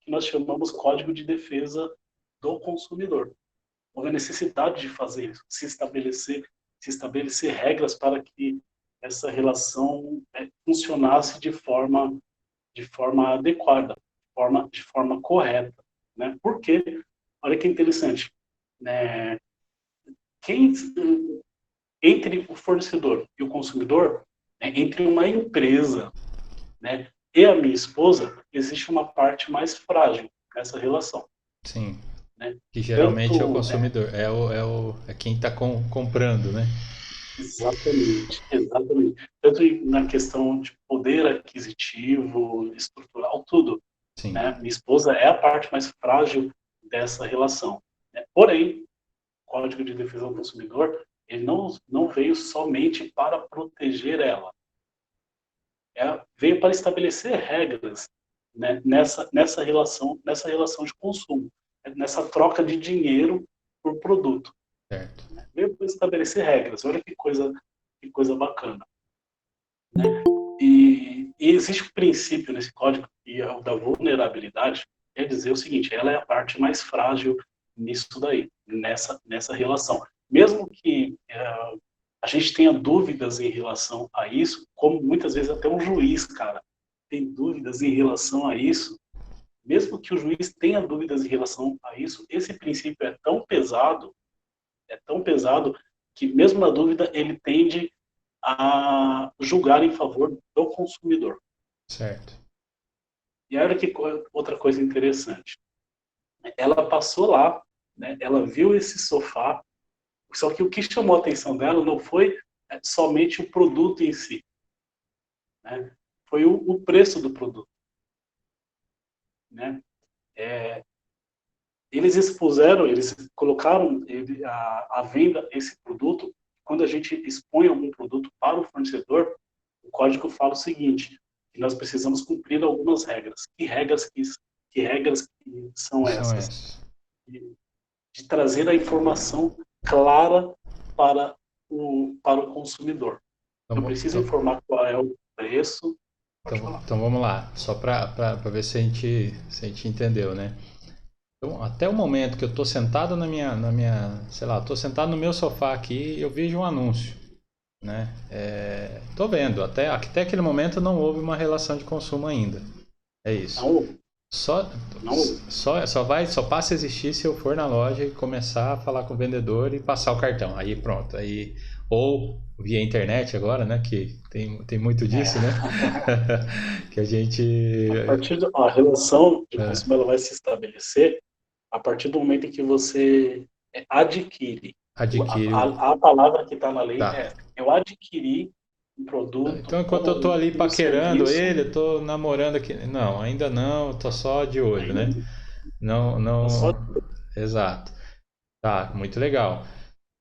que nós chamamos Código de Defesa do Consumidor. Houve a necessidade de fazer isso, se estabelecer regras para que essa relação funcionasse de forma adequada, de forma correta, né? Porque, olha que interessante, né? Quem, entre o fornecedor e o consumidor, né, entre uma empresa, né, e a minha esposa, existe uma parte mais frágil nessa relação, Sim. né? Que geralmente é o Tanto, consumidor, é quem está comprando, né? exatamente, exatamente. Tanto na questão de poder aquisitivo, estrutural, tudo, Sim, né? Minha esposa é a parte mais frágil dessa relação, né? Porém, o Código de Defesa do Consumidor, ele não veio somente para proteger ela, veio para estabelecer regras, né, nessa relação de consumo, nessa troca de dinheiro por produto. certo. Veio para estabelecer regras. Olha que coisa bacana. E existe um princípio nesse código, que é o da vulnerabilidade, quer dizer o seguinte: ela é a parte mais frágil nisso daí, nessa relação. Mesmo que a gente tenha dúvidas em relação a isso, como muitas vezes até um juiz, cara, tem dúvidas em relação a isso, mesmo que o juiz tenha dúvidas em relação a isso, esse princípio é tão pesado, que mesmo na dúvida ele tende a julgar em favor do consumidor. Certo. E olha que outra coisa interessante. Ela passou lá, né, ela viu esse sofá, só que o que chamou a atenção dela não foi somente o produto em si, né? Foi o preço do produto, né? Eles colocaram a venda esse produto. Quando a gente expõe algum produto para o fornecedor, o código fala o seguinte: que nós precisamos cumprir algumas regras. Que regras que Que são são essas? essas? De trazer a informação clara para o consumidor. Eu Então, preciso então, informar qual é o preço. Pode então, falar. então vamos lá, só para ver se a gente entendeu, né? Então, até o momento que eu estou sentado sei lá, estou sentado no meu sofá aqui e eu vejo um anúncio, né? Tô vendo, até aquele momento não houve uma relação de consumo ainda. É isso. Não, Só, não, só passa a existir se eu for na loja e começar a falar com o vendedor e passar o cartão. Aí pronto. Aí, ou via internet agora, né? Que tem muito disso, né? é. Que a gente A relação de é, consumo ela vai se estabelecer a partir do momento em que você adquire. adquire o. A palavra que está na lei Tá. é essa: eu adquiri um produto Então, enquanto eu tô ou ali um paquerando serviço. ele, eu tô namorando aqui. Não, ainda não, eu tô só de olho, Ainda né? Não, não, só não. Exato. Tá, muito legal.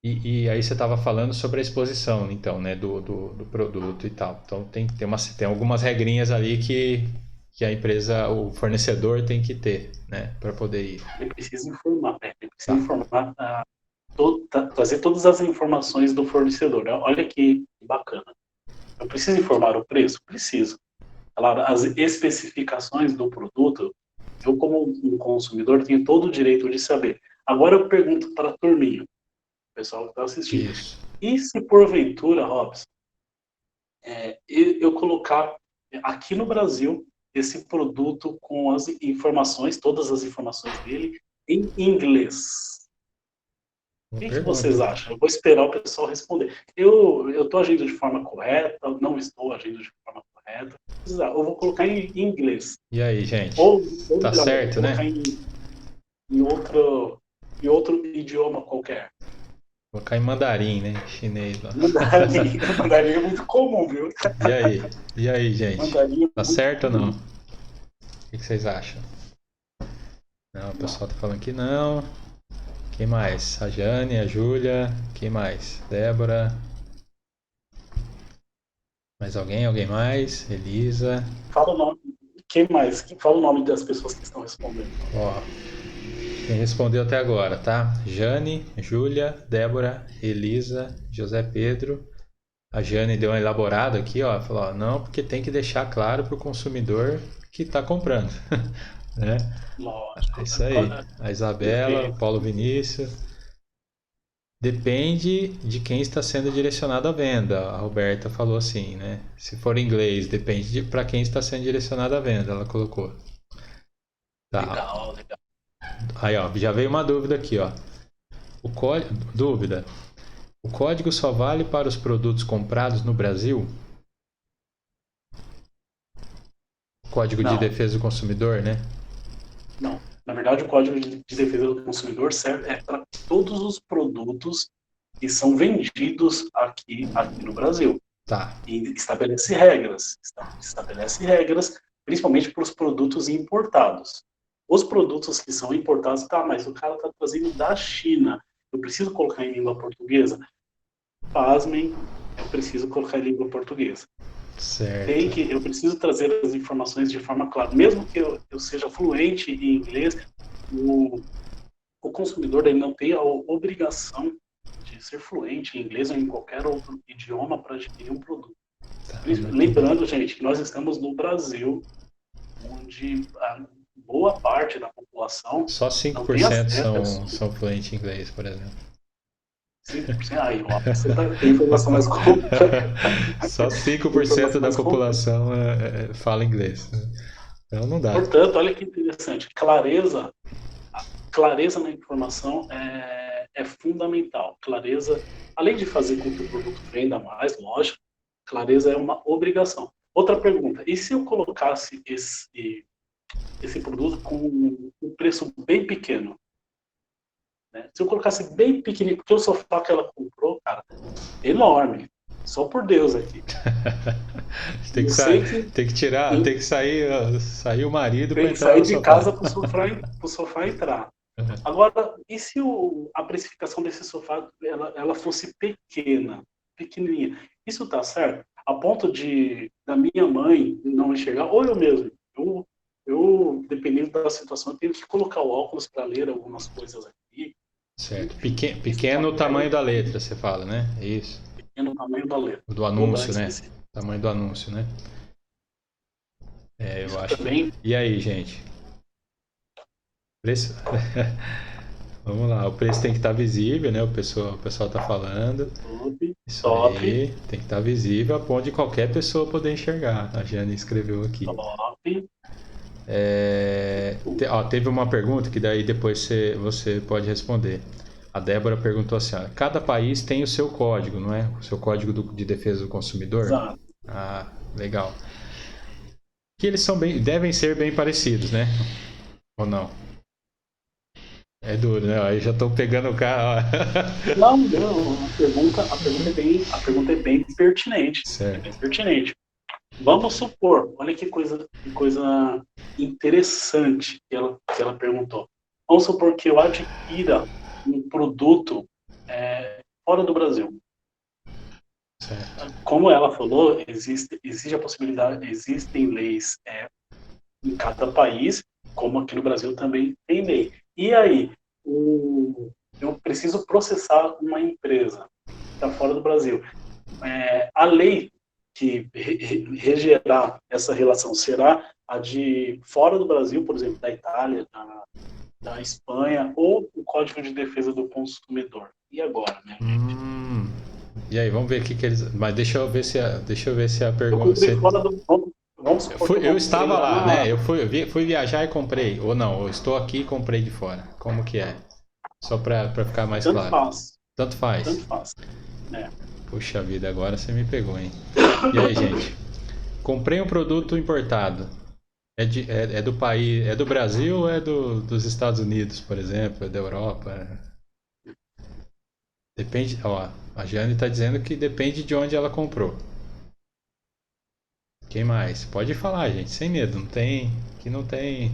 E aí você estava falando sobre a exposição, então, né, do produto e tal. Então tem algumas regrinhas ali que a empresa, o fornecedor tem que ter, né, para poder ir. ele precisa informar, né? Ele precisa Tá. informar, trazer todas as informações do fornecedor. Olha que bacana. Eu preciso informar o preço? Preciso. Claro, as especificações do produto, eu como um consumidor tenho todo o direito de saber. Agora eu pergunto para a turminha, o pessoal que está assistindo: Isso. e se porventura, Robson, eu colocar aqui no Brasil esse produto com as informações, todas as informações dele, em inglês? O Boa que pergunta. vocês acham? Eu vou esperar o pessoal responder. Eu estou agindo de forma correta? Não estou agindo de forma correta? Eu vou colocar em inglês. E aí, gente? Ou Tá melhor, eu vou certo, colocar né? em outro idioma qualquer. Vou colocar em mandarim, né? Chinês lá. Mandarim, mandarim é muito comum, viu? E aí? E aí, gente? Mandarim é Tá muito certo ou não? comum. O que vocês acham? Não, o Não. pessoal tá falando que não. Quem mais? A Jane, a Júlia. Quem mais? Débora. Mais alguém? Alguém mais? Elisa. Fala o nome. Quem mais? Fala o nome das pessoas que estão respondendo. Ó, quem respondeu até agora, tá? Jane, Júlia, Débora, Elisa, José Pedro. A Jane deu uma elaborada aqui, ó. Falou, ó, não, porque tem que deixar claro para o consumidor que está comprando. né? É Lógico. isso aí. A Isabela, Perfeito. Paulo Vinícius. Depende de quem está sendo direcionado à venda. A Roberta falou assim, né? Se for em inglês, depende de para quem está sendo direcionado à venda, ela colocou. Tá. Legal, legal. Aí, ó, já veio uma dúvida aqui, ó. O código, dúvida. O código só vale para os produtos comprados no Brasil? O Código de Não, Defesa do Consumidor, né? não. Na verdade, o Código de Defesa do Consumidor serve para todos os produtos que são vendidos aqui no Brasil. Tá. E estabelece regras, principalmente para os produtos importados. Os produtos que são importados, tá, mas o cara está trazendo da China. Eu preciso colocar em língua portuguesa? Pasmem, eu preciso colocar em língua portuguesa. Certo. Eu preciso trazer as informações de forma clara. Mesmo que eu seja fluente em inglês, o, o consumidor ele não tem a obrigação de ser fluente em inglês ou em qualquer outro idioma para adquirir um produto. Tá, muito bem. Lembrando, gente, que nós estamos no Brasil, onde a boa parte da população Só cinco não por tem cento acesso. são fluentes em inglês, por exemplo. 5%. Aí, ó, você tem informação mais completa. Só cinco Tem por cento informação da mais completa. população fala inglês, né? Então não dá. Portanto, olha que interessante. Clareza na informação é fundamental. Clareza, além de fazer com que o produto venda mais, lógico, clareza é uma obrigação. Outra pergunta: e se eu colocasse esse produto com um preço bem pequeno? Né? Se eu colocasse bem pequenininho, porque o sofá que ela comprou, cara, é enorme. Só por Deus aqui. Tem Eu que, sei que tem que tirar, tem que sair o marido para tem que entrar sair no de sofá. casa para o sofá entrar. Agora, e se a precificação desse sofá ela fosse pequena, pequenininha? Isso está certo? A ponto de da minha mãe não enxergar, ou eu mesmo. Dependendo da situação, eu tenho que colocar o óculos para ler algumas coisas aqui. Certo. Enfim, isso está Pequeno o tamanho da permitido, letra, você fala, né? Isso. pequeno o tamanho da letra. O do Vou dar anúncio, né? específico. Tamanho do anúncio, né? É, eu Isso acho que. também, E aí, gente? Preço? Vamos lá, o preço tem que estar visível, né? O pessoal tá falando. top, Isso top, aí, tem que estar visível a ponto de qualquer pessoa poder enxergar. A Jane escreveu aqui. top. Teve uma pergunta que daí depois você pode responder. A Débora perguntou assim: ó, cada país tem o seu código, não é? O seu código de defesa do consumidor? Exato. Ah, legal. Que eles devem ser bem parecidos, né? Ou não? É duro, né? Aí já estou pegando o carro. Não, não, a pergunta é bem pertinente. É bem Certo. pertinente. Vamos supor, olha que coisa interessante que ela perguntou. Vamos supor que eu adquira um produto fora do Brasil. Certo. Como ela falou, existe a possibilidade, existem leis em cada país, como aqui no Brasil também tem lei. E aí, eu preciso processar uma empresa que está fora do Brasil. A lei que regerá essa relação será a de fora do Brasil, por exemplo, da Itália, da Espanha, ou o Código de Defesa do Consumidor. E agora, minha gente? Hum. E aí, vamos ver o que eles. Mas deixa eu ver se a Eu pergunta. comprei fora do. Vamos supor que eu Eu comprei estava lá, né? lá. Eu fui viajar e comprei. Ou não, eu estou aqui e comprei de fora. Como que é? Só para ficar mais Tanto claro. faz, Tanto faz. tanto faz. É. Puxa vida, agora você me pegou, hein? E aí, gente? Comprei um produto importado. É do país, é do Brasil ou é dos Estados Unidos, por exemplo? É da Europa? Depende. Ó, a Jane está dizendo que depende de onde ela comprou. Quem mais? Pode falar, gente, sem medo. Que não tem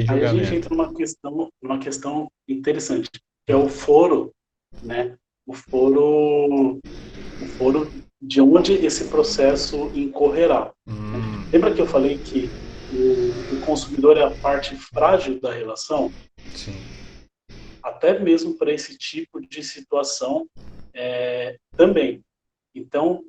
Aí a gente julgamento. entra numa questão interessante, que é o foro, né? O foro de onde esse processo incorrerá. Né? Hum, Lembra que eu falei que o consumidor é a parte frágil da relação? sim. Até mesmo para esse tipo de situação também. Então,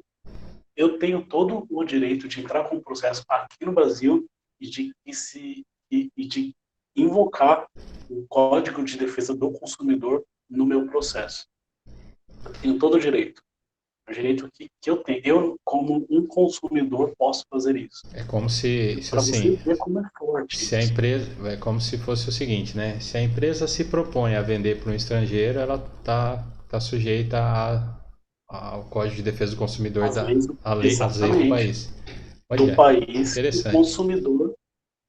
eu tenho todo o direito de entrar com o processo aqui no Brasil e de invocar o Código de Defesa do Consumidor no meu processo. Eu tenho todo o direito. O direito que eu tenho. Eu, como um consumidor, posso fazer isso. É como se Para você assim, ver como é forte se a isso. empresa, é como se fosse o seguinte, né? Se a empresa se propõe a vender para um estrangeiro, ela tá sujeita ao Código de Defesa do Consumidor As leis, às leis do exatamente, país. do Olha, país que o interessante. consumidor,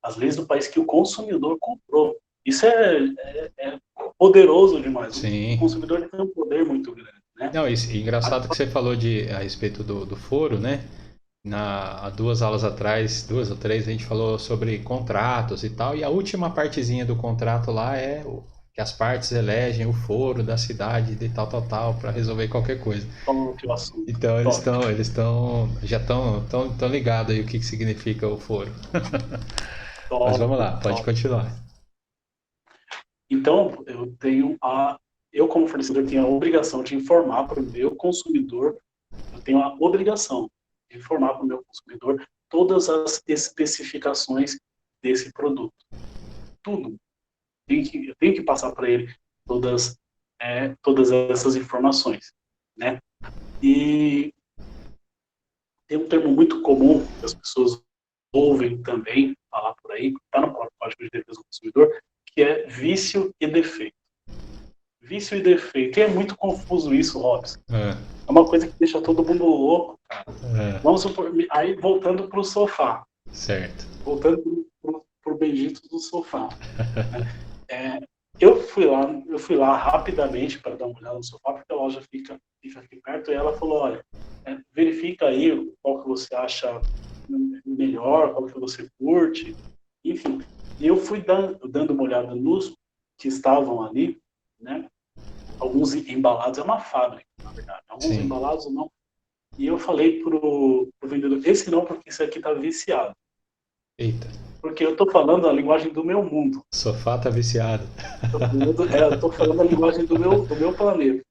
as leis do país que o consumidor comprou. Isso é poderoso demais. O Sim. consumidor tem um poder muito grande, né? Não, e engraçado que você falou a respeito do foro, né? Há 2 aulas atrás, 2 ou 3, a gente falou sobre contratos e tal, e a última partezinha do contrato lá é que as partes elegem o foro da cidade de tal, tal, tal, para resolver qualquer coisa. Toque o assunto. Então Toque. já estão ligados aí o que significa o foro. Mas Top, vamos lá, pode top. continuar. Então, eu como fornecedor tenho a obrigação de informar para o meu consumidor, eu tenho a obrigação de informar para o meu consumidor todas as especificações desse produto. Tudo. Eu tenho que passar para ele todas essas informações, né? E tem um termo muito comum que as pessoas ouvem também falar por aí, que está no próprio Código de Defesa do Consumidor, que é vício e defeito. Vício e defeito. E é muito confuso isso, Robson. É, É uma coisa que deixa todo mundo louco, cara. é, Vamos supor, aí voltando para o sofá. certo. Voltando para o bendito do sofá. Né? Eu fui lá rapidamente para dar uma olhada no sofá, porque a loja fica aqui perto, e ela falou, olha, verifica aí qual que você acha melhor, qual que você curte, enfim. E eu fui dando uma olhada nos que estavam ali, né? Alguns embalados, é uma fábrica, na verdade, alguns Sim. embalados não. E eu falei pro vendedor, esse não, porque esse aqui tá viciado. Eita, Porque eu tô falando a linguagem do meu mundo. sofá tá viciado. Eu tô falando a linguagem do meu planeta.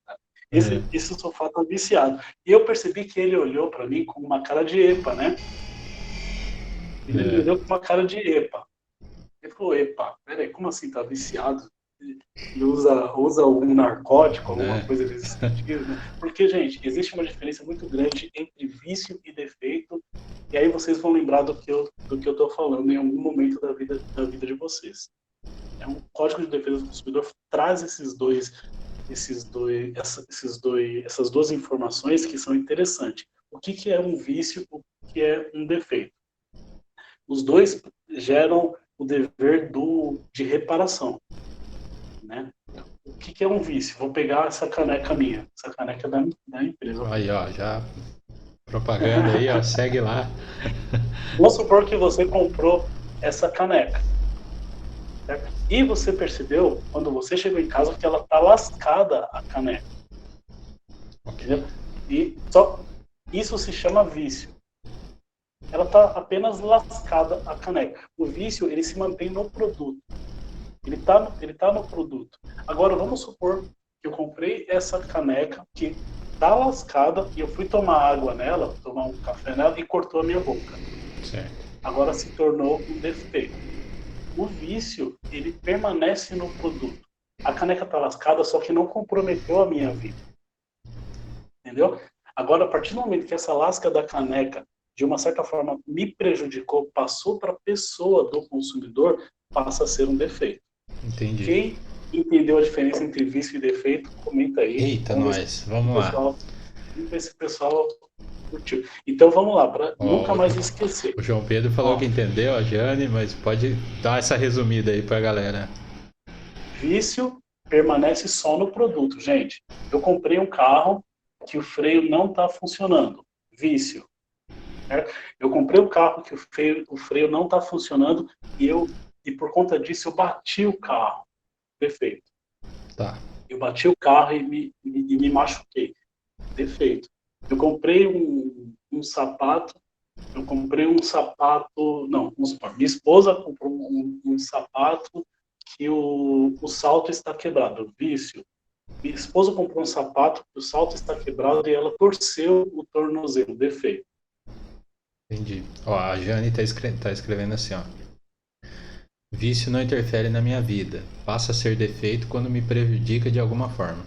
É, Esse sofá tá viciado. E eu percebi que ele olhou para mim com uma cara de epa, né? Ele me é. olhou com uma cara de epa. Ele falou, epa, peraí, como assim tá viciado? E usa algum narcótico, alguma Né? coisa desse sentido, né? Porque, gente, existe uma diferença muito grande entre vício e defeito, e aí vocês vão lembrar do que eu tô falando em algum momento da vida de vocês. Um Código de Defesa do Consumidor traz essas duas informações que são interessantes. O que é um vício, o que é um defeito? Os dois geram o dever de reparação, né? O que é um vício? Vou pegar essa caneca minha, essa caneca da empresa. Aí, ó, já propaganda aí, ó, segue lá. Vamos supor que você comprou essa caneca, certo? E você percebeu, quando você chegou em casa, que ela está lascada, a caneca. Ok. Entendeu? E só isso se chama vício. Ela está apenas lascada, a caneca. O vício, ele se mantém no produto. Ele tá no produto. Agora, vamos supor que eu comprei essa caneca que tá lascada e eu fui tomar água nela, tomar um café nela e cortou a minha boca. Certo. Agora se tornou um defeito. O vício, ele permanece no produto. A caneca tá lascada, só que não comprometeu a minha vida. Entendeu? Agora, a partir do momento que essa lasca da caneca, de uma certa forma, me prejudicou, passou para a pessoa do consumidor, passa a ser um defeito. Entendi. Quem entendeu a diferença entre vício e defeito, comenta aí. Eita, nós. Vamos lá. Vamos ver se o pessoal curtiu. Então vamos lá, para Ó, nunca mais esquecer. o João Pedro falou Ó, que entendeu, a Jane, mas pode dar essa resumida aí pra galera. vício permanece só no produto. Gente, eu comprei um carro que o freio não está funcionando. Vício. Certo? Eu comprei um carro que o freio não está funcionando e por conta disso eu bati o carro. Defeito. Tá. Eu bati o carro e me machuquei. Defeito. Eu comprei um sapato. Não, vamos supor, minha esposa comprou um sapato que o salto está quebrado. Vício. Minha esposa comprou um sapato que o salto está quebrado e ela torceu o tornozelo. Defeito. Entendi. Ó, a Jane tá escrevendo assim, ó. Vício não interfere na minha vida. Passa a ser defeito quando me prejudica de alguma forma.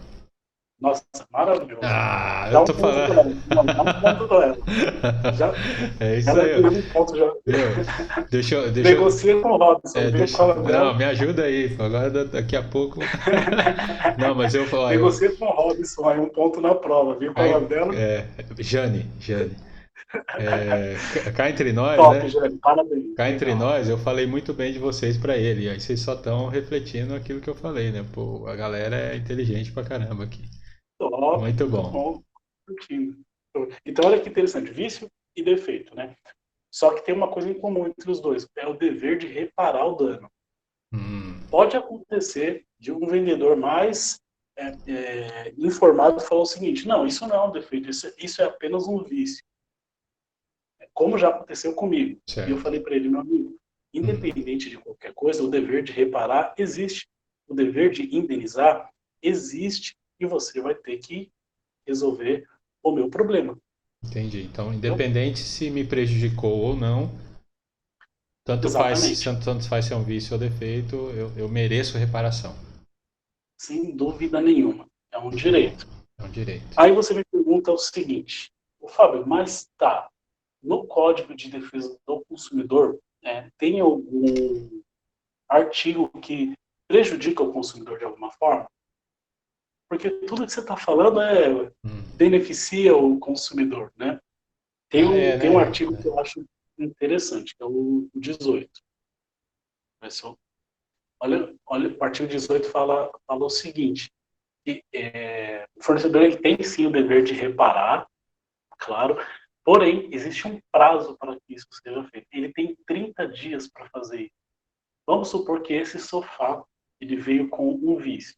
Nossa, maravilhoso. Ah, Dá eu um tô ponto falando. para ela. Não, dá um ponto para ela. Já, É já isso aí, ó. levei um ponto já. Viu? Deixa eu. Negocia com o Robson, viu Deixa, qual é não, dela? me ajuda aí, pô. Agora daqui a pouco. Não, mas Negocia com o Robson aí, um ponto na prova, viu cá, qual é dela? é, Jane. Cá entre nós, Top, né? Jane, parabéns, Cá entre legal. nós, eu falei muito bem de vocês pra ele. E aí vocês só estão refletindo aquilo que eu falei, né? Pô, a galera é inteligente pra caramba aqui. Top, Muito muito bom. bom. Curtindo. Então, olha que interessante, vício e defeito, né? Só que tem uma coisa em comum entre os dois, é o dever de reparar o dano. Hum, Pode acontecer de um vendedor mais informado falar o seguinte, não, isso não é um defeito, isso é apenas um vício. Como já aconteceu comigo. E eu certo. falei para ele, meu amigo, Hum, independente de qualquer coisa, o dever de reparar existe. O dever de indenizar existe e você vai ter que resolver o meu problema. entendi. Então, Entendeu? independente se me prejudicou ou não, Exatamente. tanto faz se é um vício ou defeito, eu mereço reparação. Sem dúvida nenhuma. É um Muito bom. direito. É um direito. Aí você me pergunta o seguinte, o Fábio, mas tá, no Código de Defesa do Consumidor, tem algum artigo que prejudica o consumidor de alguma forma? Porque tudo que você está falando Hum. beneficia o consumidor, né? Tem Ah, um, é, tem um né? artigo que eu acho interessante, que é o 18. Olha, o artigo 18 fala o seguinte, que o fornecedor ele tem sim o dever de reparar, claro, porém, existe um prazo para que isso seja feito. Ele tem 30 dias para fazer isso. Vamos supor que esse sofá ele veio com um vício,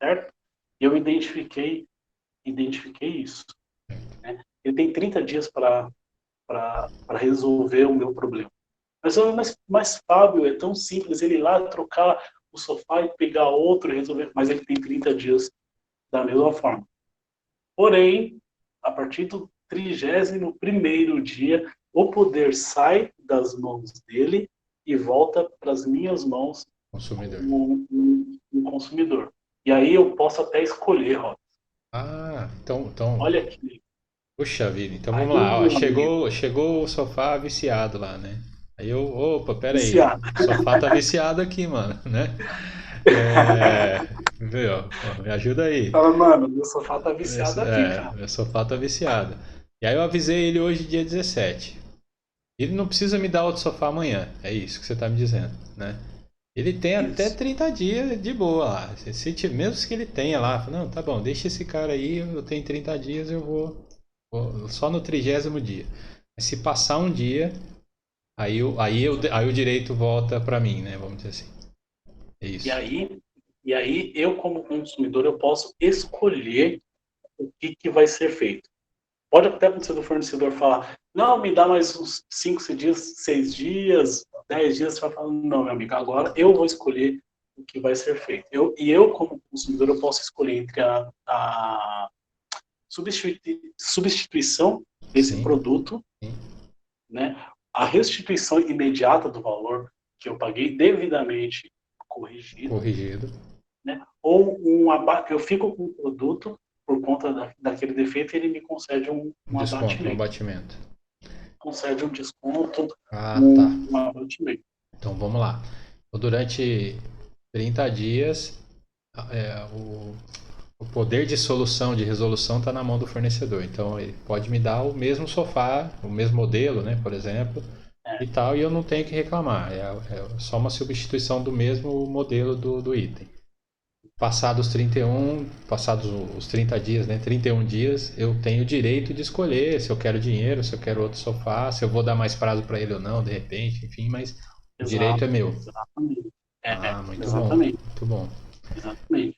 certo? Eu identifiquei isso. Né? Ele tem 30 dias para resolver o meu problema. Mas Fábio, é tão simples ele ir lá trocar o sofá e pegar outro e resolver, mas ele tem 30 dias da mesma forma. Porém, a partir do 31º dia, o poder sai das mãos dele e volta para as minhas mãos Consumidor. como um consumidor. E aí eu posso até escolher, ó. Ah, então, Olha aqui. puxa vida. Então vamos Aí, lá. Ó, meu amigo, chegou o sofá viciado lá, né? Aí opa, pera aí. viciado. O sofá tá viciado aqui, mano, né? É, viu? Ó, me ajuda aí. Fala, mano, meu sofá tá viciado aqui, cara. Meu sofá tá viciado. E aí eu avisei ele hoje, dia 17. Ele não precisa me dar outro sofá amanhã. É isso que você tá me dizendo, né? Ele tem até Isso. 30 dias de boa lá. Mesmo que ele tenha lá, não, tá bom, deixa esse cara aí, eu tenho 30 dias, eu vou só no 30º dia. Mas se passar um dia, aí o direito volta para mim, né? Vamos dizer assim. É E isso. aí, e aí eu, como consumidor, eu posso escolher o que vai ser feito. Pode até acontecer do fornecedor falar, não, me dá mais uns 5 dias, 6 dias, 10 dias, você vai falar, não, meu amigo, agora eu vou escolher o que vai ser feito. Eu como consumidor, eu posso escolher entre a substituição desse Sim, produto, sim. né, a restituição imediata do valor que eu paguei devidamente corrigido, Corrigido. né, ou eu fico com o produto por conta daquele defeito e ele me concede Um um desconto, um abatimento. abatimento. Concede um desconto, Ah, tá. um abatimento. Então vamos lá. Então, durante 30 dias, o poder de solução, de resolução está na mão do fornecedor. Então ele pode me dar o mesmo sofá, o mesmo modelo, né, por exemplo, É, e tal, e eu não tenho que reclamar. É só uma substituição do mesmo modelo do item. Passados os 30 dias, né, 31 dias, eu tenho o direito de escolher se eu quero dinheiro, se eu quero outro sofá, se eu vou dar mais prazo para ele ou não, de repente, enfim, mas o direito é exato, meu. exatamente. Ah, muito bom, Exatamente, muito bom. exatamente.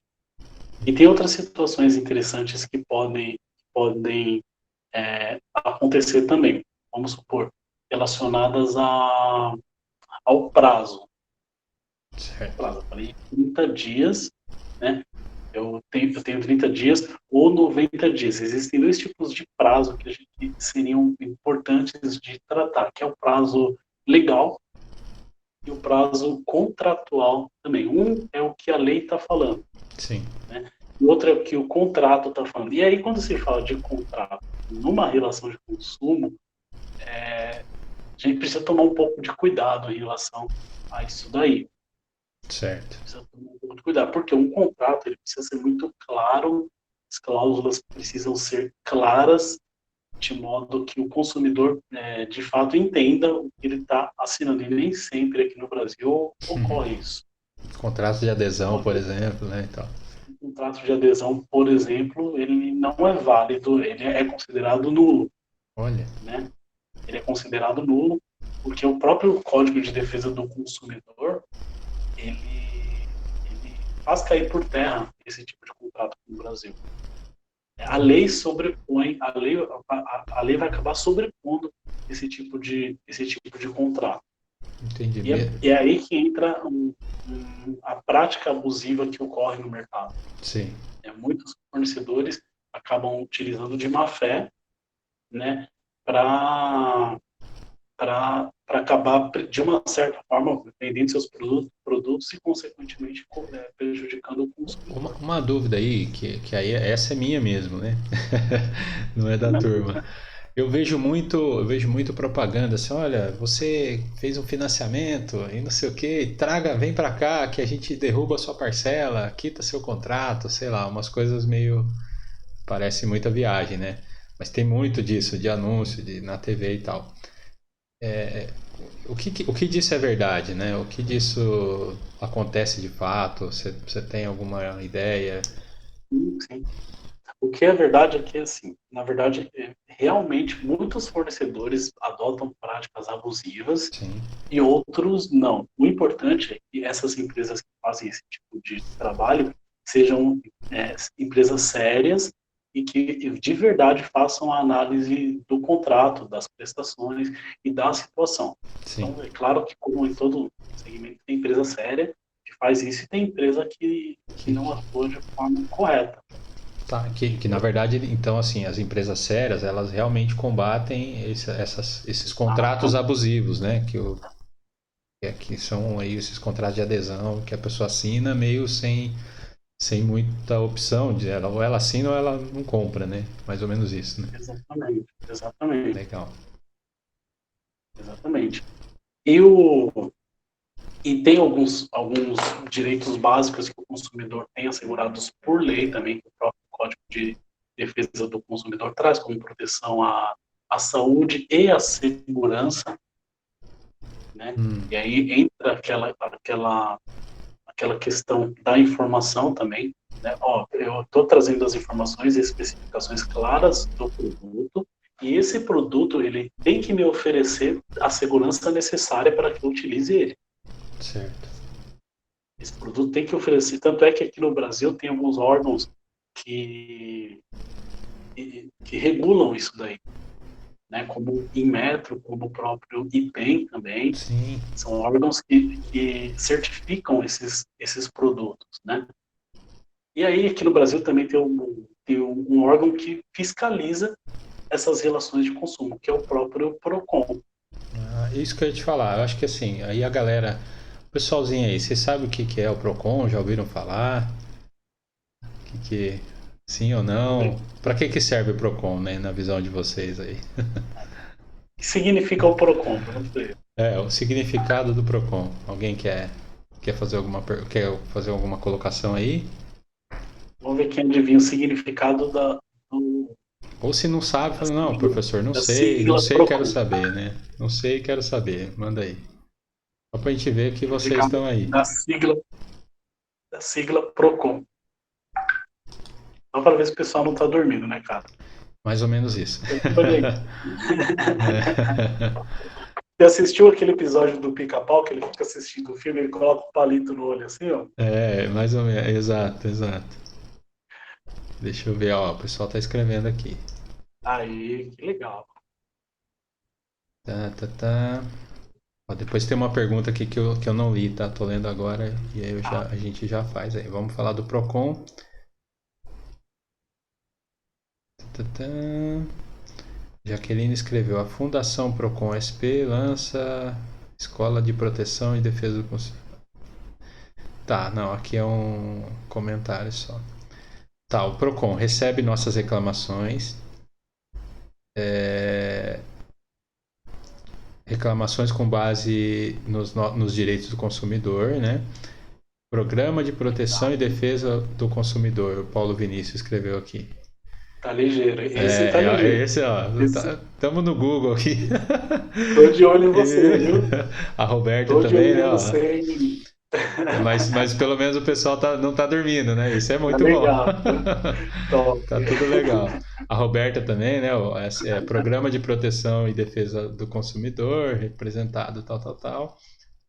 E tem outras situações interessantes que podem acontecer também. Vamos supor, relacionadas ao prazo. Certo. Prazo, eu falei 30 dias, né? Eu tenho 30 dias ou 90 dias. Existem dois tipos de prazo que seriam importantes de tratar, que é o prazo legal, e o prazo contratual também. Um é o que a lei está falando, Sim. né? O outro é o que o contrato está falando. E aí, quando se fala de contrato numa relação de consumo, a gente precisa tomar um pouco de cuidado em relação a isso daí. Certo. Precisa tomar um pouco de cuidado, porque um contrato ele precisa ser muito claro, as cláusulas precisam ser claras, de modo que o consumidor, de fato, entenda o que ele está assinando. E nem sempre aqui no Brasil ocorre isso. Contrato de adesão, por Ocorre exemplo, né? Então, um contrato de adesão, por exemplo, ele não é válido, ele é considerado nulo, olha, né? Ele é considerado nulo porque o próprio Código de Defesa do Consumidor, ele faz cair por terra esse tipo de contrato no Brasil. A lei sobrepõe, a lei vai acabar sobrepondo esse tipo de contrato. entendi. E é aí que entra a prática abusiva que ocorre no mercado. Sim. Muitos fornecedores acabam utilizando de má fé, né, para acabar, de uma certa forma, vendendo seus produtos e, consequentemente, prejudicando o consumidor. Uma dúvida aí, que aí essa é minha mesmo, né? Não é da turma. Eu vejo muito propaganda assim, olha, você fez um financiamento e não sei o que, traga, vem pra cá que a gente derruba a sua parcela, quita seu contrato, sei lá, umas coisas meio parece muita viagem, né? Mas tem muito disso, de anúncio, na TV e tal. O que disso é verdade, né? O que disso acontece de fato? Você tem alguma ideia? Sim. O que é verdade é que, assim, na verdade, realmente muitos fornecedores adotam práticas abusivas Sim, e outros não. O importante é que essas empresas que fazem esse tipo de trabalho sejam empresas sérias e que de verdade façam a análise do contrato, das prestações e da situação. sim. Então, é claro que, como em todo segmento, tem empresa séria que faz isso e tem empresa que Que, não atua de forma correta. tá, que na verdade, então, assim, as empresas sérias, elas realmente combatem esses contratos Exato, abusivos, né? Que são aí esses contratos de adesão que a pessoa assina meio sem muita opção, ou ela assina ou ela não compra, né? Mais ou menos isso, né? exatamente, exatamente, Legal. exatamente. E tem alguns direitos básicos que o consumidor tem assegurados por lei também, que o próprio Código de Defesa do Consumidor traz como proteção à saúde e à segurança, né? E aí entra aquela questão da informação também, né? Ó, eu estou trazendo as informações e especificações claras do produto, e esse produto ele tem que me oferecer a segurança necessária para que eu utilize ele. Certo. Esse produto tem que oferecer. Tanto é que aqui no Brasil tem alguns órgãos que, que regulam isso daí, né? Como o Inmetro, como o próprio IPEM também. Sim. São órgãos que certificam esses produtos, né? E aí, aqui no Brasil também tem um órgão que fiscaliza essas relações de consumo, que é o próprio PROCON. Ah, isso que eu ia te falar. Eu acho que assim, aí a galera, o pessoalzinho aí, vocês sabem o que que é o Procon? Já ouviram falar? Que sim ou não? Para que serve o Procon, né, na visão de vocês aí? O que significa o PROCON? Vamos ver. É, o significado do Procon. Alguém quer fazer quer fazer alguma colocação aí? Vamos ver quem adivinha o significado do, Ou se não sabe, da, fala, não, sigla, professor, da não sigla sei, quero PROCON. saber, né? Não sei, quero saber. Manda aí. Só pra gente ver que vocês Significado estão aí. da sigla PROCON. Só para ver se o pessoal não está dormindo, né, cara? Mais ou menos isso. Olha aí. Você assistiu aquele episódio do Pica-Pau, que ele fica assistindo o filme, ele coloca o palito no olho assim, ó? Mais ou menos. Exato, exato. Deixa eu ver, ó. O pessoal tá escrevendo aqui. Aí, que legal. Tá, tá, tá. Ó, depois tem uma pergunta aqui que eu não li, tá? Tô lendo agora e aí Ah, a gente já faz aí. Vamos falar do Procon. Tá, tá, tá. Jaqueline escreveu: a Fundação Procon SP lança Escola de Proteção e Defesa do Consumidor. Tá, não, aqui é um comentário só. Tá, o PROCON recebe nossas reclamações, reclamações com base nos direitos do consumidor, né? Programa de Proteção e Defesa do Consumidor, o Paulo Vinícius escreveu aqui. Tá ligeiro. Esse tá ligeiro. Esse, ó, Esse, tamo no Google aqui. tô de olho em você, viu? A Roberta Tô de também, olho né? em Ó. você. Mas pelo menos o pessoal não tá dormindo, né? Isso é Tá muito bom. legal. Top. Tá tudo legal. A Roberta também, né? Programa de Proteção e Defesa do Consumidor, representado, tal.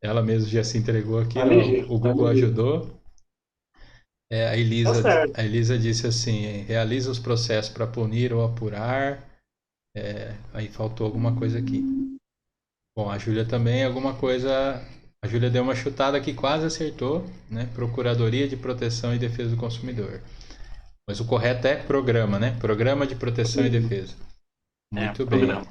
Ela mesma já se entregou aqui, Tá ó, ligeiro, o tá Google ligeiro. ajudou. Tá certo. A Elisa disse assim, realiza os processos para punir ou apurar. Aí faltou alguma coisa aqui. Bom, a Júlia também, alguma coisa... A Júlia deu uma chutada que quase acertou, né? Procuradoria de Proteção e Defesa do Consumidor. Mas o correto é programa, né? Programa de Proteção e Defesa. Muito bem. Programa.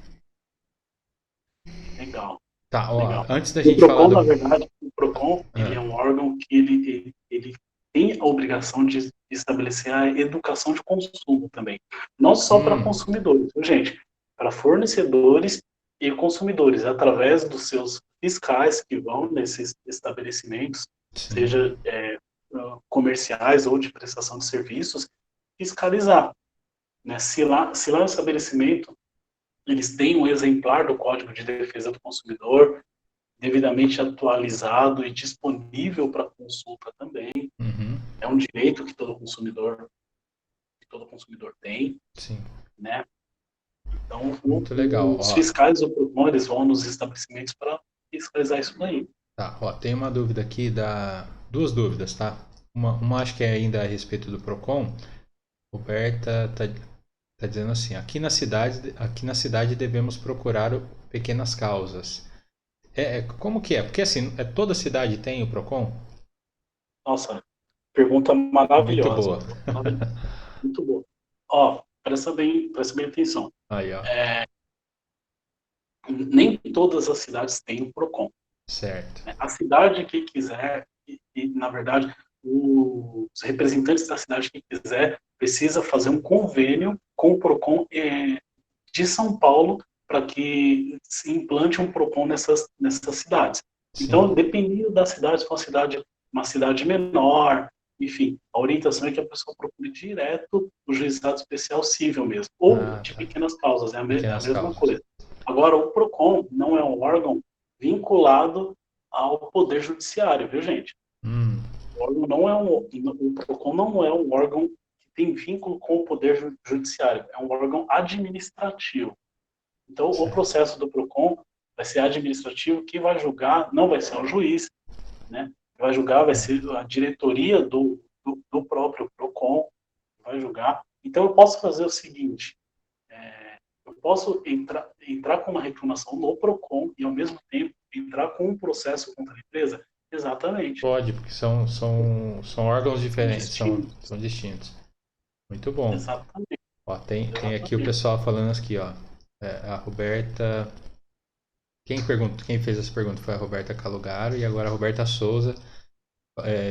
Legal. Tá, ó, Legal. antes da O gente falar PROCON, do... na verdade, o PROCON, ele é um órgão que ele tem a obrigação de estabelecer a educação de consumo também. Não só para consumidores, viu, gente? Para fornecedores e consumidores, através dos seus fiscais que vão nesses estabelecimentos, Sim. seja comerciais ou de prestação de serviços, fiscalizar. Né? Se lá no estabelecimento eles têm um exemplar do Código de Defesa do Consumidor, devidamente atualizado e disponível para consulta também. Uhum. É um direito que todo consumidor tem, Sim. né? Então, Muito legal. os Ó, fiscais do PROCON, eles vão nos estabelecimentos para fiscalizar isso daí. tá, ó, tem uma dúvida aqui, duas dúvidas, tá? Uma acho que é ainda a respeito do Procon. Roberta tá dizendo assim, aqui na cidade devemos procurar pequenas causas. Como que é? Porque assim, toda cidade tem o Procon? Nossa, pergunta Muito maravilhosa. boa. Muito boa. Ó, presta bem atenção. Aí, ó. Nem todas as cidades têm o PROCON. Certo. A cidade que quiser, na verdade, os representantes da cidade que quiser, precisa fazer um convênio com o PROCON de São Paulo para que se implante um PROCON nessas cidades. Sim. Então, dependendo da cidade, se for uma cidade menor, enfim, a orientação é que a pessoa procure direto o juizado especial civil mesmo, ou de Tá. pequenas causas, é a Pequenas mesma causas. coisa. Agora, o PROCON não é um órgão vinculado ao Poder Judiciário, viu, gente? O órgão não é o PROCON não é um órgão que tem vínculo com o Poder Judiciário, é um órgão administrativo. Então, o processo do PROCON vai ser administrativo, quem vai julgar não vai ser o juiz, né? Quem vai julgar vai ser a diretoria do próprio PROCON, que vai julgar. Então, eu posso fazer o seguinte, eu posso entrar com uma reclamação no PROCON e, ao mesmo tempo, entrar com um processo contra a empresa? Exatamente. Pode, porque são órgãos diferentes, são distintos. Muito bom. Exatamente. Ó, tem aqui o pessoal falando aqui, ó. A Roberta. Quem fez essa pergunta foi a Roberta Calugaro e agora a Roberta Souza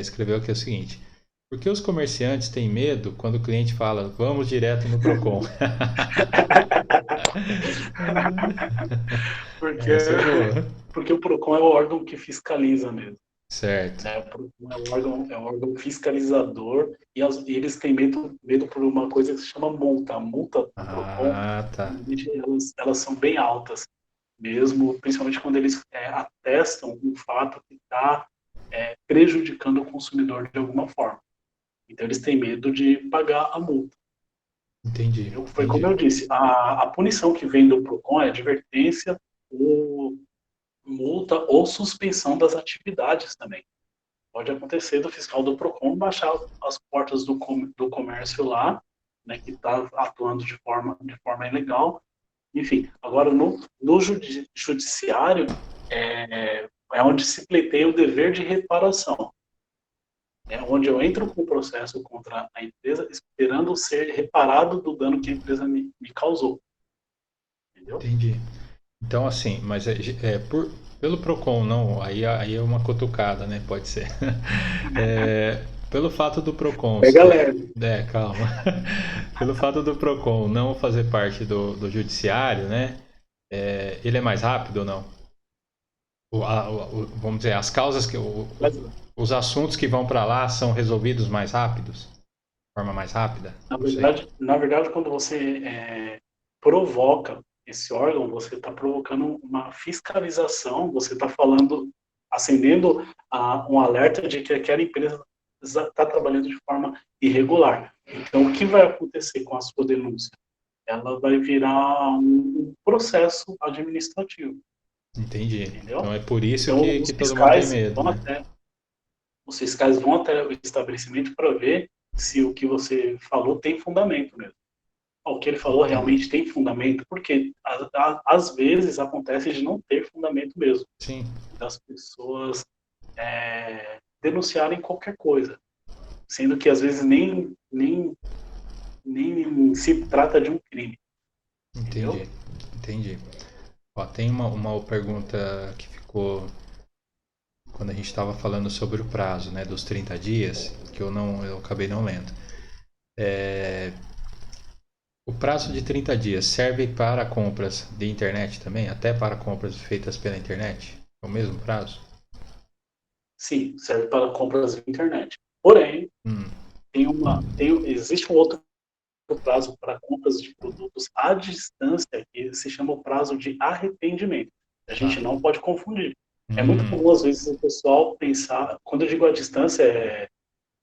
escreveu aqui o seguinte. Por que os comerciantes têm medo quando o cliente fala vamos direto no PROCON? Porque o PROCON é o órgão que fiscaliza mesmo. Certo. Né? O PROCON é um órgão fiscalizador e eles têm medo por uma coisa que se chama multa. A multa do PROCON, Tá. elas são bem altas mesmo, principalmente quando eles atestam um fato que está prejudicando o consumidor de alguma forma. Então, eles têm medo de pagar a multa. Entendi. Foi como eu disse, a punição que vem do PROCON é advertência, ou multa ou suspensão das atividades também. Pode acontecer do fiscal do PROCON baixar as portas do comércio lá, né, que está atuando de forma ilegal. Enfim, agora no judiciário é onde se pleiteia o dever de reparação. É onde eu entro com o processo contra a empresa esperando ser reparado do dano que a empresa me causou. Entendeu? Entendi. Então, assim, mas pelo Procon, não, aí é uma cutucada, né? Pode ser. Pelo fato do Procon Pega ser. leve. Calma. Pelo fato do Procon não fazer parte do judiciário, né? Ele é mais rápido ou não? Vamos dizer, as causas Mas, os assuntos que vão para lá são resolvidos mais rápidos? De forma mais rápida? Não sei. na verdade, quando você provoca esse órgão, você está provocando uma fiscalização, você está falando, acendendo um alerta de que aquela empresa está trabalhando de forma irregular. Então, o que vai acontecer com a sua denúncia? Ela vai virar um processo administrativo, Entendi. Então entendeu? é por isso Então, que todo mundo tem medo, né? os fiscais vão até o estabelecimento para ver se o que você falou tem fundamento mesmo. O que ele falou Entendi. realmente tem fundamento, porque às vezes acontece de não ter fundamento mesmo, Sim, das pessoas denunciarem qualquer coisa, sendo que às vezes nem se trata de um crime, entendi. entendeu? Entendi. Ó, tem uma pergunta que ficou quando a gente estava falando sobre o prazo, né, dos 30 dias, que eu acabei não lendo. O prazo de 30 dias serve para compras de internet também? Até para compras feitas pela internet? É o mesmo prazo? Sim, serve para compras via internet. Porém, Hum, existe um outro prazo para compras de produtos à distância, que se chama o prazo de arrependimento. A tá. gente não pode confundir. É muito Hum, comum, às vezes, o pessoal pensar, quando eu digo à distância, é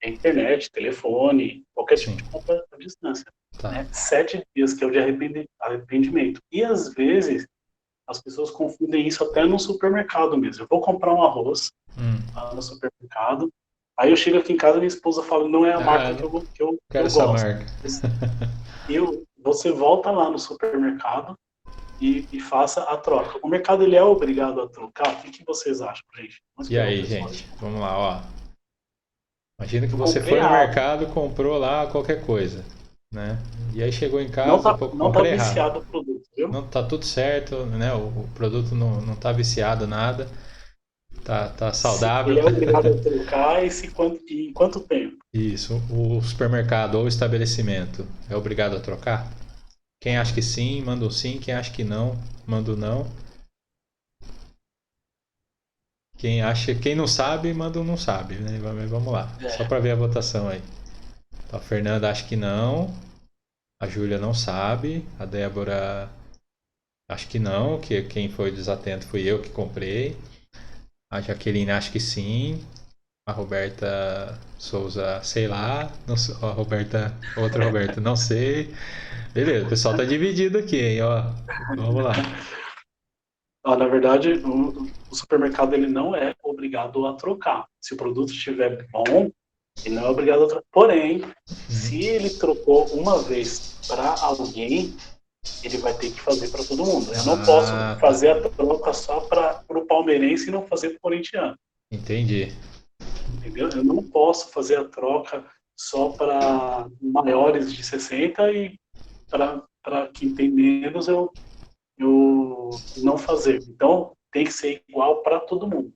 internet, telefone, qualquer tipo sim, de compra à distância. tá. Né? 7 dias, que é o de arrependimento. E, às vezes, as pessoas confundem isso até no supermercado mesmo. Eu vou comprar um arroz Hum. no supermercado, aí eu chego aqui em casa e minha esposa fala, não é a Ah, marca não que quero eu essa gosto. marca. Você volta lá no supermercado e faça a troca. O mercado ele é obrigado a trocar? O que vocês acham, gente? Vamos E esperar o aí, pessoal gente? responder. Vamos lá, ó. Imagina que Eu você comprei foi no água. mercado, comprou lá qualquer coisa, né? E aí chegou em casa, pô, Não tá comprei errado. viciado o produto, viu? Não tá tudo certo, né? O produto não tá viciado nada, tá saudável. Ele é obrigado a trocar em quanto tempo? Isso, o supermercado ou o estabelecimento é obrigado a trocar? Quem acha que sim, manda um sim. Quem acha que não, manda um não. Quem não sabe, manda um não sabe, né? Vamos lá, só É. para ver a votação aí. Então, a Fernanda acha que não, a Júlia não sabe, a Débora acho que não, que quem foi desatento fui eu que comprei. A Jaqueline acha que sim. A Roberta Souza, sei lá. Não, a Roberta, outra Roberta, não sei. Beleza, o pessoal tá dividido aqui, hein, ó. Vamos lá. Na verdade, o supermercado ele não é obrigado a trocar. Se o produto estiver bom, ele não é obrigado a trocar. Porém, se ele trocou uma vez para alguém, ele vai ter que fazer para todo mundo. Eu não posso Ah, tá. fazer a troca só para o palmeirense e não fazer para o corintiano. Entendi. Entendeu? Eu não posso fazer a troca só para maiores de 60 e para quem tem menos eu não fazer. Então, tem que ser igual para todo mundo.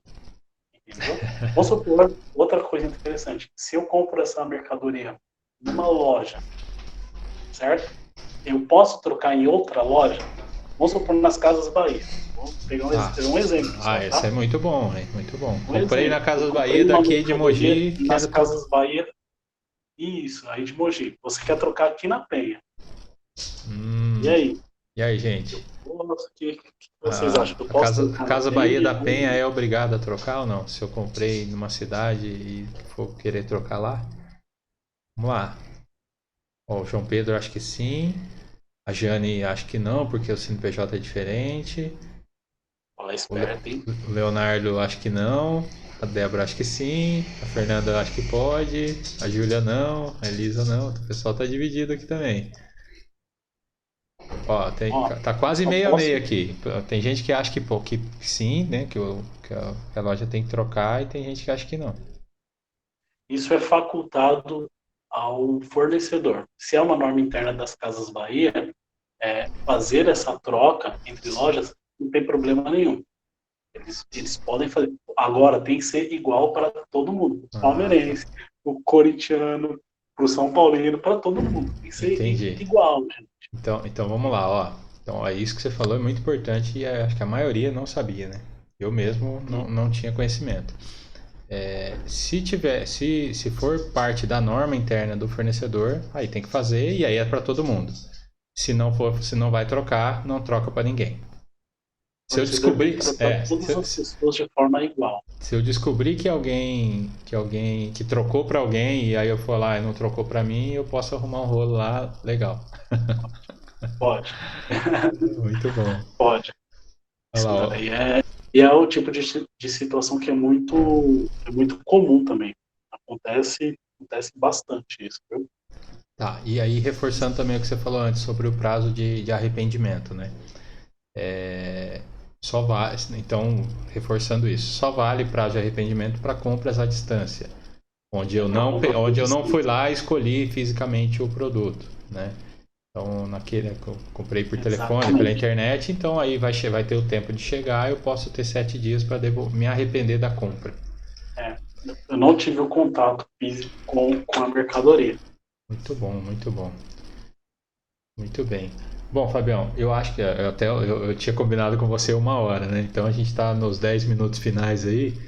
Entendeu? Vamos supor, outra coisa interessante. Se eu compro essa mercadoria numa loja, certo? Eu posso trocar em outra loja? Vamos supor nas Casas Bahia. Vou pegar Ah, um exemplo só, esse é tá? muito bom, hein? Muito bom. Um Comprei na exemplo. Eu Casas comprei Bahia uma daqui de mercadoria Mogi, nas quero trocar. Casas Bahia. Isso, aí de Mogi. Você quer trocar aqui na Penha. E Hum, aí? e aí, gente? O que vocês acham? Eu posso A trocar na Casa Bahia Penha? da Penha é obrigada a trocar ou não? Se eu comprei numa cidade e for querer trocar lá? Vamos lá. Ó, o João Pedro acho que sim. A Jane acho que não, porque o CNPJ é diferente. Fala O, Le- esperto, hein? o Leonardo acho que não. A Débora acho que sim. A Fernanda acho que pode. A Júlia não. A Elisa não. O pessoal tá dividido aqui também. Ó, Ó, tá quase só meio a meio posso. aqui. Tem gente que acha que sim, né? Que a loja tem que trocar e tem gente que acha que não. Isso é facultado ao fornecedor. Se é uma norma interna das Casas Bahia, fazer essa troca entre lojas não tem problema nenhum. Eles podem fazer. Agora, tem que ser igual para todo mundo. O Ah, tá. palmeirense, o corintiano, o São Paulino, para todo mundo. Tem que ser Entendi. igual, gente. Então vamos lá, ó. Então, ó, isso que você falou é muito importante e acho que a maioria não sabia, né? Eu mesmo não tinha conhecimento. Se for parte da norma interna do fornecedor, aí tem que fazer e aí é para todo mundo. Se não vai trocar, não troca para ninguém. Se eu Torcedor tem descobrir, que tratar todas as pessoas de forma igual. se eu descobrir que alguém que trocou para alguém e aí eu for lá e não trocou para mim, eu posso arrumar um rolo lá, legal. Pode. Muito bom. Pode. Olha lá, Isso ó. daí é o tipo de situação que é muito comum também. Acontece bastante isso, viu? Tá, e aí reforçando também o que você falou antes sobre o prazo de arrependimento, né? Só vale, então, reforçando isso, só vale prazo de arrependimento para compras à distância, Para compra por onde eu não fui distância. lá e escolhi fisicamente o produto, né? Então, naquele que eu comprei por telefone, pela Exatamente. internet, então aí vai ter o tempo de chegar, eu posso ter 7 dias para me arrepender da compra. É, eu não tive o contato físico com a mercadoria. Muito bom, muito bom. Muito bem. Bom, Fabião, eu acho que eu tinha combinado com você 1 hora, né? Então a gente está nos 10 minutos finais aí. Deixa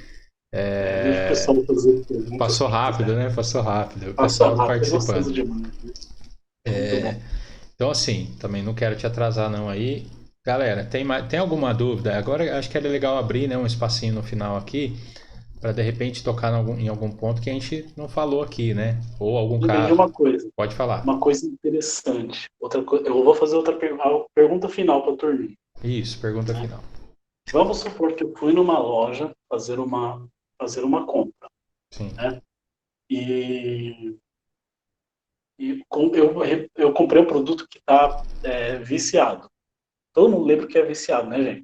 o É, pessoal fazer perguntas Passou que rápido, quiser. né? Passou rápido. O Passa pessoal rápido, é participando. gostoso demais. Né? É muito bom. Então, assim, também não quero te atrasar não aí. Galera, tem alguma dúvida? Agora acho que era legal abrir, né, um espacinho no final aqui para de repente tocar em algum ponto que a gente não falou aqui, né? Ou algum Lembrei de caso. Pode falar. uma coisa interessante. Eu vou fazer a pergunta final para a turminha. Isso, pergunta Né? final. Vamos supor que eu fui numa loja fazer uma compra. Sim. Né? E, eu comprei um produto que está viciado. Todo mundo lembra que é viciado, né, gente?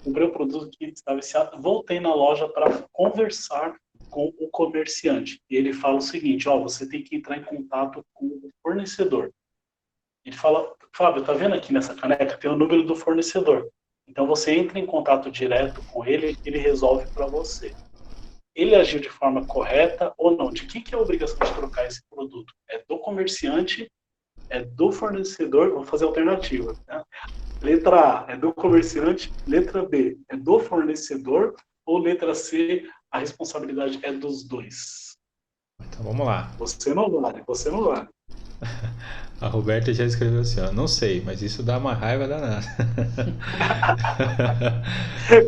Comprei um produto que está viciado. Voltei na loja para conversar com o comerciante. E ele fala o seguinte: ó, você tem que entrar em contato com o fornecedor. Ele fala: Fábio, tá vendo aqui nessa caneca? Tem o número do fornecedor. Então você entra em contato direto com ele, ele resolve para você. Ele agiu de forma correta ou não? De quem que é a obrigação de trocar esse produto? É do comerciante? É do fornecedor? Vou fazer alternativa. Né? Letra A é do comerciante, letra B é do fornecedor ou letra C, a responsabilidade é dos dois? Então vamos lá. Você não vale. A Roberta já escreveu assim, ó, não sei, mas isso dá uma raiva danada.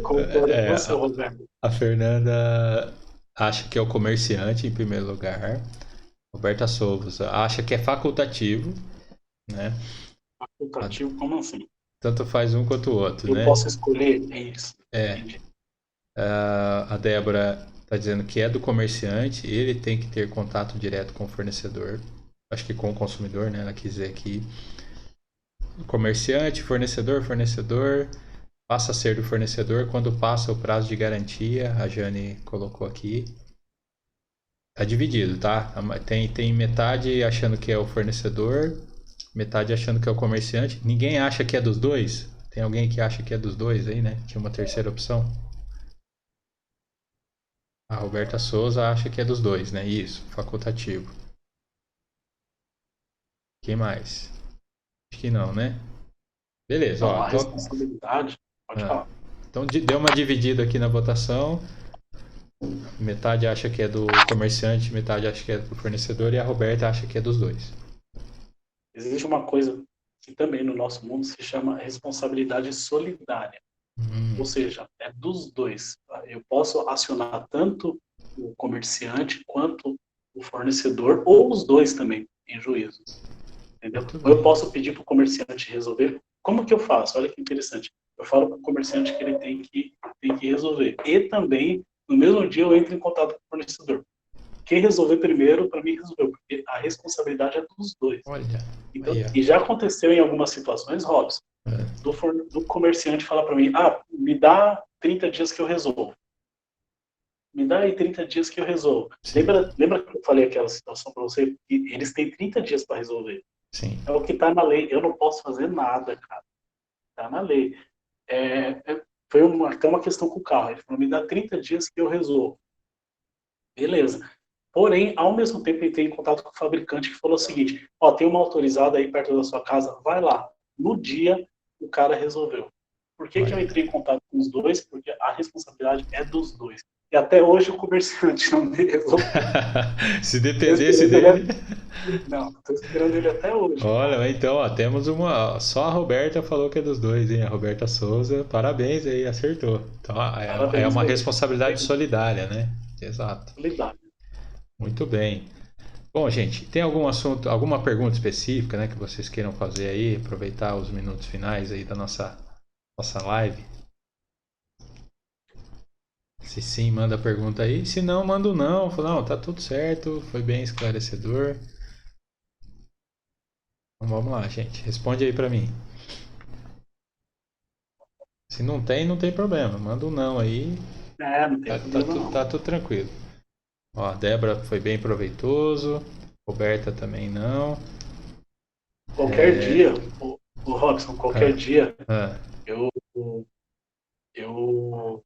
Concordo com É, você, Roberto. a Fernanda acha que é o comerciante em primeiro lugar. Roberta Souza acha que é facultativo, né? Facultativo, como assim? Tanto faz um quanto o outro, Eu né? posso escolher? É isso. É. Entendi. A Débora está dizendo que é do comerciante, ele tem que ter contato direto com o fornecedor. Acho que com o consumidor, né? Ela quis dizer aqui. Comerciante, fornecedor, passa a ser do fornecedor quando passa o prazo de garantia. A Jane colocou aqui. Tá dividido, tá? Tem metade achando que é o fornecedor, metade achando que é o comerciante. Ninguém acha que é dos dois? Tem alguém que acha que é dos dois aí, né? Tinha uma terceira opção. A Roberta Souza acha que é dos dois, né? Isso, facultativo. Quem mais? Acho que não, né? Beleza, Então, ó. a responsabilidade, pode Ah, falar. então deu uma dividida aqui na votação. Metade acha que é do comerciante, metade acha que é do fornecedor e a Roberta acha que é dos dois. Existe uma coisa que também no nosso mundo se chama responsabilidade solidária. Ou Hum, seja, é dos dois. Tá? Eu posso acionar tanto o comerciante quanto o fornecedor, ou os dois também, em juízo. Entendeu? muito Ou eu bem. posso pedir para o comerciante resolver. Como que eu faço? Olha que interessante. Eu falo para o comerciante que ele tem que resolver. E também, no mesmo dia, eu entro em contato com o fornecedor. Quem resolver primeiro, para mim, resolveu, porque a responsabilidade é dos dois. Olha, Então, aí, ó. e já aconteceu em algumas situações, Robson, É, do comerciante falar para mim: me dá 30 dias que eu resolvo. Me dá aí 30 dias que eu resolvo. sim, Lembra que eu falei aquela situação para você? Que eles têm 30 dias para resolver. sim. É o que está na lei. Eu não posso fazer nada, cara. Está na lei. Foi até uma questão com o carro. Ele falou, me dá 30 dias que eu resolvo. Beleza. Porém, ao mesmo tempo, eu entrei em contato com o fabricante que falou o seguinte, ó, tem uma autorizada aí perto da sua casa, vai lá. No dia, o cara resolveu. Por que eu Olha. entrei em contato com os dois? Porque a responsabilidade é dos dois. E até hoje o comerciante não me resolveu. Se dependesse dele. Não, tô esperando ele até hoje, cara. Olha, então, ó, temos uma. Só a Roberta falou que é dos dois, hein? A Roberta Souza, parabéns aí, acertou. Então, é Parabéns uma aí. responsabilidade solidária, né? Exato. Solidariedade. Muito bem. Bom, gente, tem algum assunto, alguma pergunta específica, né, que vocês queiram fazer aí, aproveitar os minutos finais aí da nossa live? Se sim, manda a pergunta aí. Se não, manda o não. Fala, não, tá tudo certo, foi bem esclarecedor. Então vamos lá, gente. Responde aí pra mim. Se não tem, não tem problema. Manda um não aí. Não tem problema Tá não. tudo tranquilo. Ó, a Débora foi bem proveitoso. Roberta também não. Qualquer É... dia, o Robson, qualquer Ah, dia, ah. eu, eu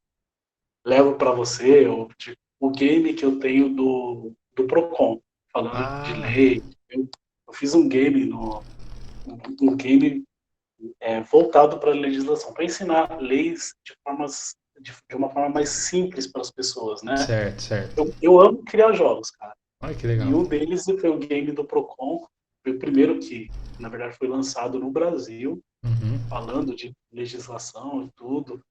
levo para você o game que eu tenho do Procon, falando de Ah, lei. Eu fiz um game, um game voltado para a legislação, para ensinar leis de uma forma mais simples para as pessoas, né? certo, certo. Eu amo criar jogos, cara. Olha que E legal. um deles foi o game do Procon, foi o primeiro que, na verdade, foi lançado no Brasil, Uhum. falando de legislação e tudo.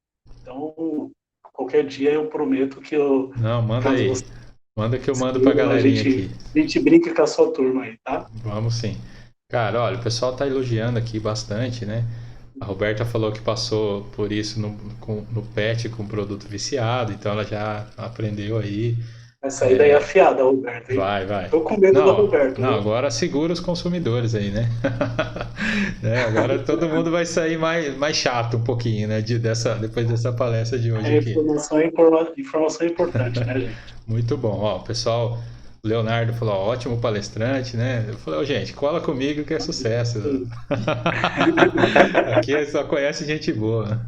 Então, qualquer dia eu prometo que eu, Não, manda caso aí. você Manda que eu mando pra queira, galerinha aqui. a gente brinca com a sua turma aí, tá? Vamos sim. Cara, olha, o pessoal tá elogiando aqui bastante, né? A Roberta falou que passou por isso no pet com produto viciado, então ela já aprendeu aí. Vai sair daí afiada, Roberto, hein? Vai, vai. Tô com medo do Não, Roberto, não, viu? agora segura os consumidores aí, né? Né, agora todo mundo vai sair mais chato um pouquinho, né? Depois dessa palestra de hoje É, aqui. informação é importante, né, gente? Muito bom. Ó, o pessoal, o Leonardo falou, ó, ótimo palestrante, né? Eu falei, ó, gente, cola comigo que é sucesso. Aqui só conhece gente boa.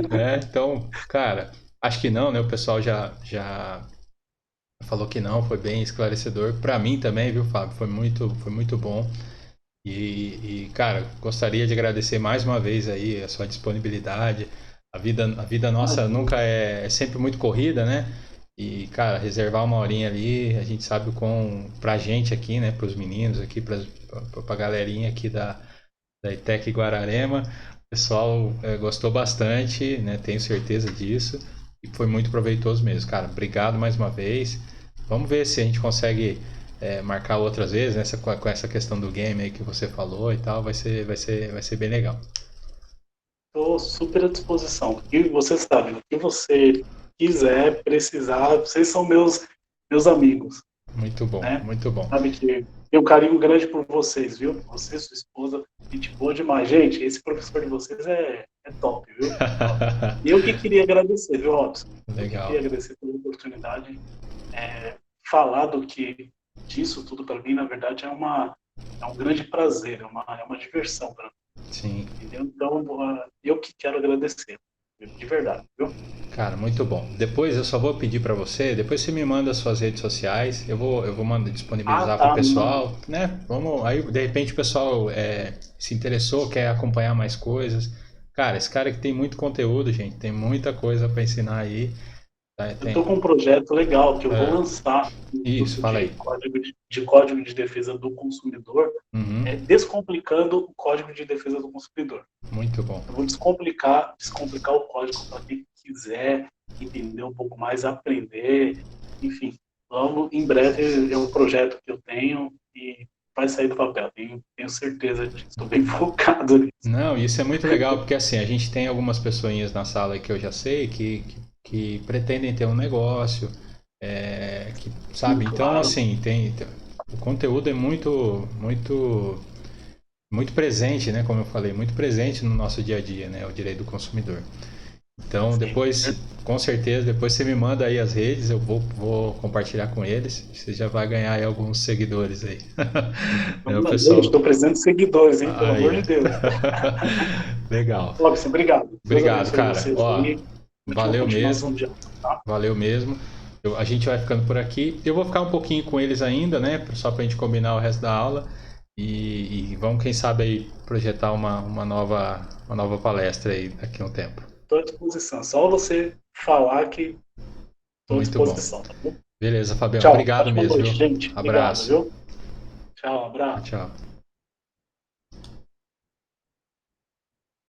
Né? Então, cara, acho que não, né? O pessoal já falou que não, foi bem esclarecedor. Para mim também, viu, Fábio? Foi muito bom. Cara, gostaria de agradecer mais uma vez aí a sua disponibilidade. A vida nossa nunca é sempre muito corrida, né? E, cara, reservar uma horinha ali, a gente sabe o quão, pra gente aqui, né, pros meninos aqui, pra galerinha aqui da ITEC Guararema, o pessoal gostou bastante, né? Tenho certeza disso. E foi muito proveitoso mesmo, cara. Obrigado mais uma vez. Vamos ver se a gente consegue marcar outras vezes, né? Com essa questão do game aí que você falou e tal, vai ser bem legal. Estou super à disposição. E você sabe, o que você quiser, precisar, vocês são meus amigos, Muito bom, né? muito bom. Sabe que tenho um carinho grande por vocês, viu? Você, sua esposa, gente boa demais. Gente, esse professor de vocês é top, viu? Top. E eu que queria agradecer, viu, Robson? Eu que Legal. queria agradecer pela oportunidade. Falar disso tudo para mim, na verdade, é um grande prazer, é uma diversão para mim. Sim. Entendeu? Então, eu que quero agradecer, de verdade, viu? Cara, muito bom. Depois eu só vou pedir para você, depois você me manda as suas redes sociais, eu vou mandar Ah, disponibilizar para o tá, mano. pessoal, né? Vamos, aí de repente o pessoal se interessou, quer acompanhar mais coisas. Cara, esse cara que tem muito conteúdo, gente, tem muita coisa para ensinar aí. Tá? Eu estou com um projeto legal que eu vou lançar no Isso, curso fala aí. de Código de Defesa do Consumidor, Uhum, descomplicando o Código de Defesa do Consumidor. muito bom. Eu vou descomplicar o código para quem quiser entender um pouco mais, aprender, enfim. Logo, em breve, é um projeto que eu tenho e vai sair do papel, tenho certeza disso. Estou bem focado nisso. Não, isso é muito legal, porque assim, a gente tem algumas pessoinhas na sala que eu já sei que pretendem ter um negócio, sabe? Então, Claro. assim, o conteúdo é muito presente, né? Como eu falei, muito presente no nosso dia a dia, né? O direito do consumidor. Então, Sim. depois, com certeza, depois você me manda aí as redes, eu vou compartilhar com eles. Você já vai ganhar aí alguns seguidores aí. Né, o Gente, pessoal. estou precisando de seguidores, hein? Pelo Aí, amor ó. de Deus. Legal. Robson, obrigado. Deus Obrigado, abençoe cara. vocês Ó, aí. Ótima valeu continuação mesmo. de aula, tá? Valeu mesmo. A gente vai ficando por aqui. Eu vou ficar um pouquinho com eles ainda, né? Só pra gente combinar o resto da aula. E vamos, quem sabe, aí projetar uma nova palestra aí daqui a um tempo. Estou à disposição. Só você falar que estou à Muito bom. disposição, tá bom? Beleza, Fabião. Tchau. Obrigado Ótima mesmo, noite, viu? gente. Obrigado, Abraço. viu? Tchau, abraço. Tchau.